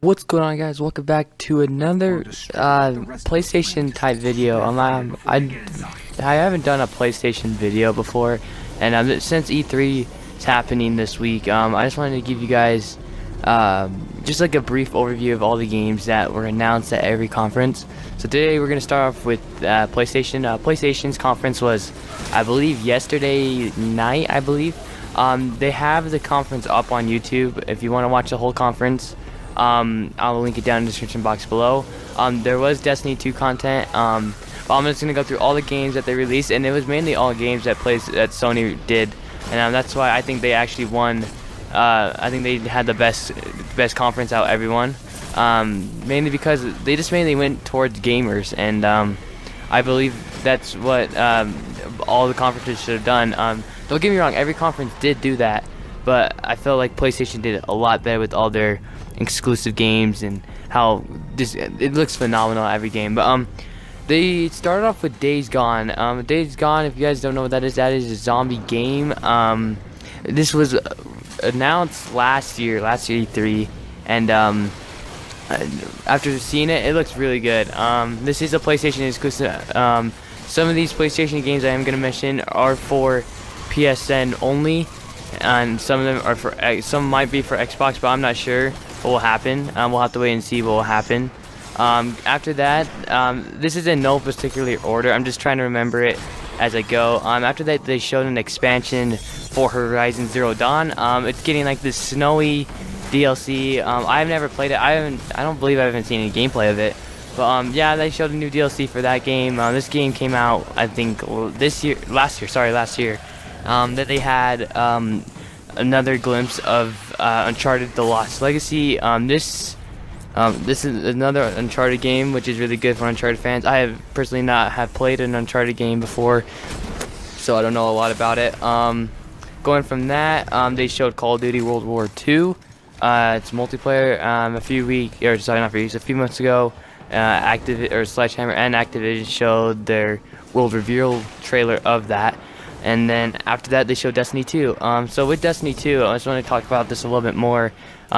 What's going on, guys? Welcome back to another PlayStation type video. I haven't done a PlayStation video before, and since E3 is happening this week, I just wanted to give you guys just like a brief overview of all the games that were announced at every conference. So today we're gonna start off with PlayStation. PlayStation's conference was, I believe, yesterday night. I believe they have the conference up on YouTube if you want to watch the whole conference. I'll link it down in the description box below. There was Destiny 2 content, but I'm just gonna go through all the games that they released, and it was mainly all games that Sony did, and that's why I think they actually won. I think they had the best conference out of everyone, mainly because they just mainly went towards gamers, and I believe that's what all the conferences should have done. Don't get me wrong, every conference did do that, but I felt like PlayStation did it a lot better with all their exclusive games and how it looks phenomenal every game. But they started off with Days Gone. Days Gone, if you guys don't know what that is a zombie game. This was announced last year E3, and after seeing it, it looks really good. This is a PlayStation exclusive. Some of these PlayStation games I am going to mention are for PSN only, and some of them are for some might be for Xbox, but I'm not sure what will happen. We'll have to wait and see what will happen. After that, this is in no particular order. I'm just trying to remember it as I go. After that, they showed an expansion for Horizon Zero Dawn. It's getting like this snowy DLC. I've never played it. I don't believe I haven't seen any gameplay of it. But yeah, they showed a new DLC for that game. This game came out, I think, last year. That they had another glimpse of Uncharted: The Lost Legacy. This is another Uncharted game, which is really good for Uncharted fans. I have personally not have played an Uncharted game before, so I don't know a lot about it. Going from that, they showed Call of Duty World War II. It's multiplayer. A few months ago, Sledgehammer and Activision showed their world reveal trailer of that. And then after that, they showed Destiny 2. So with Destiny 2, I just want to talk about this a little bit more.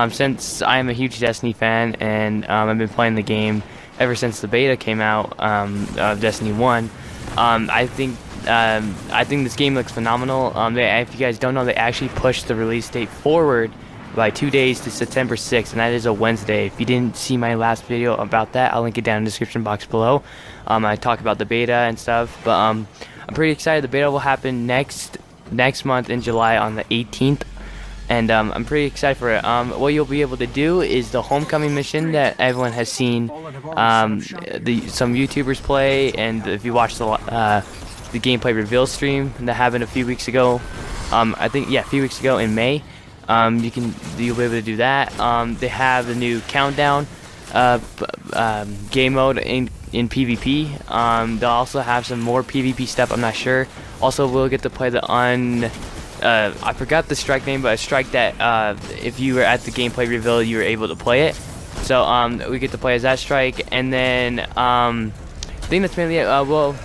Since I am a huge Destiny fan, and I've been playing the game ever since the beta came out of Destiny 1, I think this game looks phenomenal. If you guys don't know, they actually pushed the release date forward by 2 days to September 6th, and that is a Wednesday. If you didn't see my last video about that, I'll link it down in the description box below. I talk about the beta and stuff, but I'm pretty excited. The beta will happen next month in July on the 18th, and I'm pretty excited for it. What you'll be able to do is the homecoming mission that everyone has seen some YouTubers play, and if you watch the gameplay reveal stream that happened a few weeks ago, a few weeks ago in May, you'll be able to do that. They have the new countdown game mode in PvP. They'll also have some more PvP stuff, I'm not sure. Also, we'll get to play I forgot the strike name, but a strike that if you were at the gameplay reveal, you were able to play it. So we get to play as that strike, and then I think that's mainly it. We'll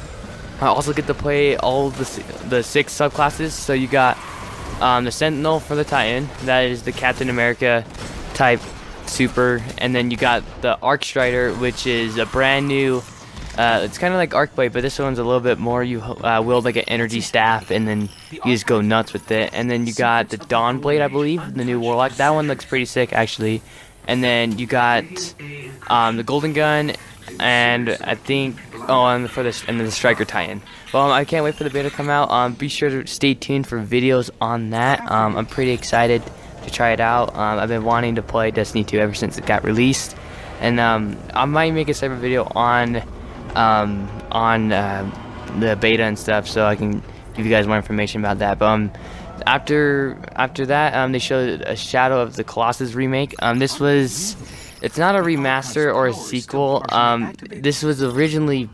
also get to play all the 6 subclasses. So you got the Sentinel for the Titan, that is the Captain America type super, and then you got the Arc Strider, which is a brand new it's kind of like Arcblade, but this one's a little bit more. You wield like an energy staff, and then you just go nuts with it. And then you got the Dawnblade, I believe, the new Warlock. That one looks pretty sick, actually. And then you got the Golden Gun, and I think and then the Striker Titan. Well, I can't wait for the beta to come out. Be sure to stay tuned for videos on that. I'm pretty excited to try it out. I've been wanting to play Destiny 2 ever since it got released, and I might make a separate video on the beta and stuff, so I can give you guys more information about that. But after that, they showed a Shadow of the Colossus remake. It's not a remaster or a sequel. This was originally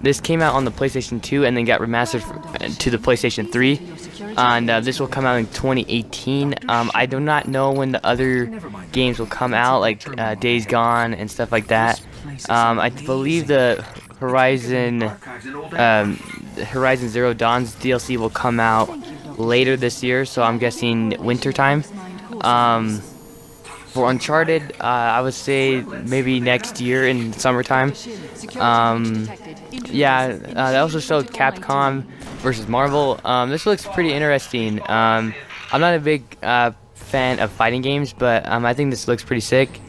this came out on the PlayStation 2 and then got remastered to the PlayStation 3, and this will come out in 2018. I do not know when the other games will come out, like Days Gone and stuff like that. I believe the Horizon Zero Dawn's DLC will come out later this year, so I'm guessing winter time. For Uncharted, I would say maybe next year in summertime. Yeah, they also showed Capcom versus Marvel. This looks pretty interesting. I'm not a big fan of fighting games, but I think this looks pretty sick.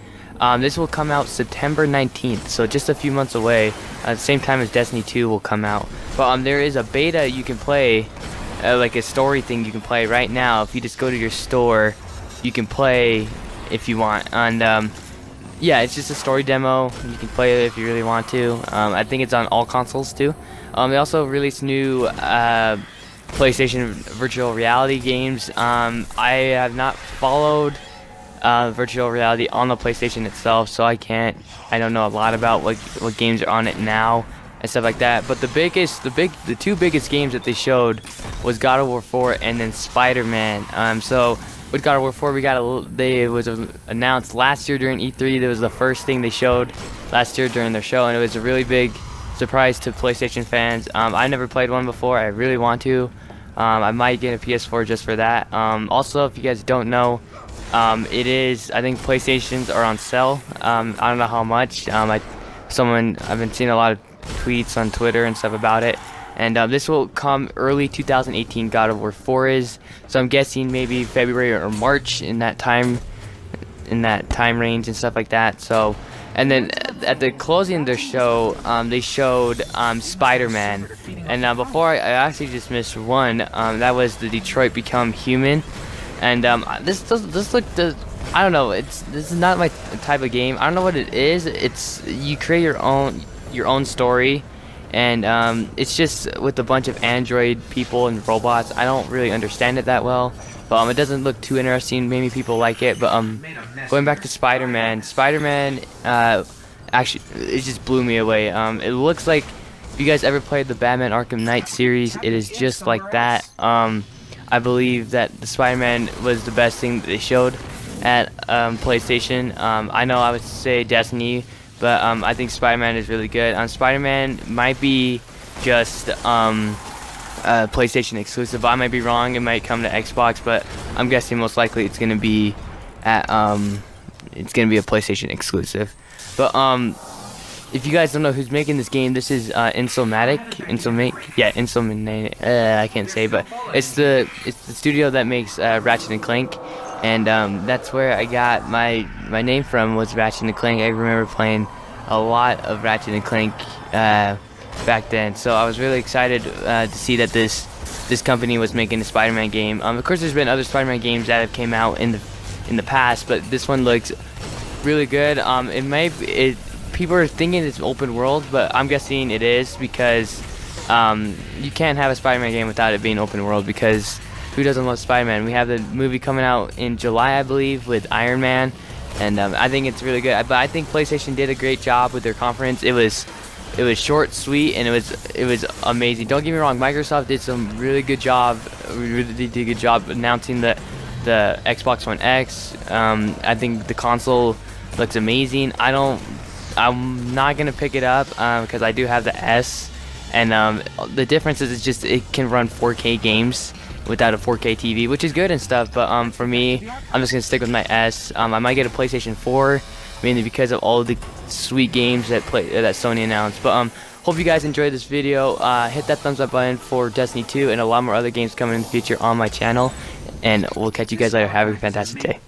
This will come out September 19th, so just a few months away. At the same time as Destiny 2 will come out. But there is a beta you can play, like a story thing you can play right now. If you just go to your store, you can play if you want. And yeah, it's just a story demo. You can play it if you really want to. I think it's on all consoles too. They also released new PlayStation virtual reality games. I have not followed virtual reality on the PlayStation itself, so I don't know a lot about what games are on it now and stuff like that. But the two biggest games that they showed was God of War 4 and then Spider-Man. So with God of War 4, it was announced last year during E3. That was the first thing they showed last year during their show, and it was a really big surprise to PlayStation fans. I never played one before. I really want to. I might get a PS4 just for that. Also, if you guys don't know, I think PlayStations are on sale. I don't know how much. I've been seeing a lot of tweets on Twitter and stuff about it. And this will come early 2018. God of War 4 is, so I'm guessing maybe February or March in that time range and stuff like that. So, and then at the closing of their show, they showed Spider-Man. And before I actually just missed one. That was the Detroit Become Human. And this looked. I don't know. This is not my type of game. I don't know what it is. You create your own story. And it's just with a bunch of android people and robots. I don't really understand it that well, but it doesn't look too interesting. Maybe people like it, but going back to Spider-Man, actually it just blew me away. It looks like, if you guys ever played the Batman Arkham Knight series, it is just like that. I believe that the Spider-Man was the best thing that they showed at PlayStation. I know I would say Destiny, but I think Spider-Man is really good. Spider-Man might be just PlayStation exclusive. I might be wrong. It might come to Xbox, but I'm guessing most likely it's gonna be a PlayStation exclusive. But if you guys don't know who's making this game, this is Insomniac. I can't say, but it's the studio that makes Ratchet and Clank. And that's where I got my name from, was Ratchet and Clank. I remember playing a lot of Ratchet and Clank back then, so I was really excited to see that this company was making a Spider-Man game. Of course, there's been other Spider-Man games that have came out in the past, but this one looks really good. People are thinking it's open world, but I'm guessing it is, because you can't have a Spider-Man game without it being open world, because who doesn't love Spider-Man? We have the movie coming out in July, I believe, with Iron Man, and I think it's really good. But I think PlayStation did a great job with their conference. It was short, sweet, and it was amazing. Don't get me wrong, Microsoft did some really good job. Really did a good job announcing the Xbox One X. I think the console looks amazing. I'm not gonna pick it up because I do have the S, and the difference is it can run 4K games without a 4K TV, which is good and stuff, but for me, I'm just gonna stick with my S. I might get a PlayStation 4, mainly because of all of the sweet games that Sony announced. But hope you guys enjoyed this video. Hit that thumbs up button for Destiny 2 and a lot more other games coming in the future on my channel, and we'll catch you guys later. Have a fantastic day.